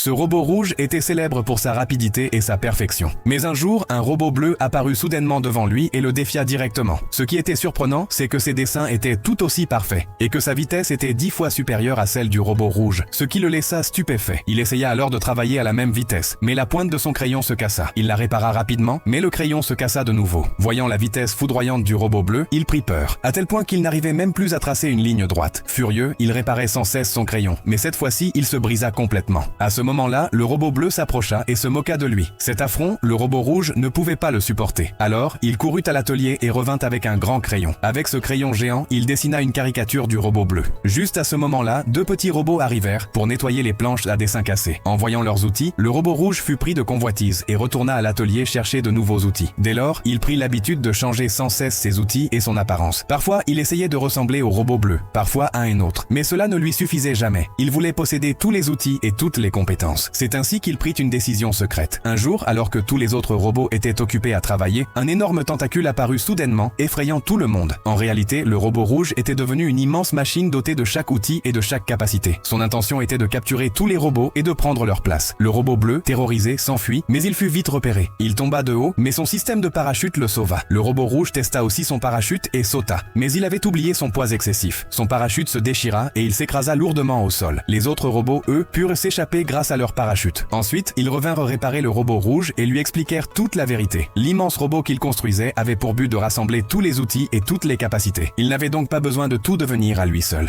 Ce robot rouge était célèbre pour sa rapidité et sa perfection. Mais un jour, un robot bleu apparut soudainement devant lui et le défia directement. Ce qui était surprenant, c'est que ses dessins étaient tout aussi parfaits, et que sa vitesse était 10 fois supérieure à celle du robot rouge, ce qui le laissa stupéfait. Il essaya alors de travailler à la même vitesse, mais la pointe de son crayon se cassa. Il la répara rapidement, mais le crayon se cassa de nouveau. Voyant la vitesse foudroyante du robot bleu, il prit peur, à tel point qu'il n'arrivait même plus à tracer une ligne droite. Furieux, il réparait sans cesse son crayon, mais cette fois-ci, il se brisa complètement. À ce moment-là, le robot bleu s'approcha et se moqua de lui. Cet affront, le robot rouge ne pouvait pas le supporter. Alors, il courut à l'atelier et revint avec un grand crayon. Avec ce crayon géant, il dessina une caricature du robot bleu. Juste à ce moment-là, deux petits robots arrivèrent pour nettoyer les planches à dessin cassé. En voyant leurs outils, le robot rouge fut pris de convoitise et retourna à l'atelier chercher de nouveaux outils. Dès lors, il prit l'habitude de changer sans cesse ses outils et son apparence. Parfois, il essayait de ressembler au robot bleu, parfois à un autre. Mais cela ne lui suffisait jamais. Il voulait posséder tous les outils et toutes les compétences. C'est ainsi qu'il prit une décision secrète. Un jour, alors que tous les autres robots étaient occupés à travailler, un énorme tentacule apparut soudainement, effrayant tout le monde. En réalité, le robot rouge était devenu une immense machine dotée de chaque outil et de chaque capacité. Son intention était de capturer tous les robots et de prendre leur place. Le robot bleu, terrorisé, s'enfuit, mais il fut vite repéré. Il tomba de haut, mais son système de parachute le sauva. Le robot rouge testa aussi son parachute et sauta. Mais il avait oublié son poids excessif. Son parachute se déchira et il s'écrasa lourdement au sol. Les autres robots, eux, purent s'échapper grâce à leur parachute. Ensuite, ils revinrent réparer le robot rouge et lui expliquèrent toute la vérité. L'immense robot qu'ils construisaient avait pour but de rassembler tous les outils et toutes les capacités. Il n'avait donc pas besoin de tout devenir à lui seul.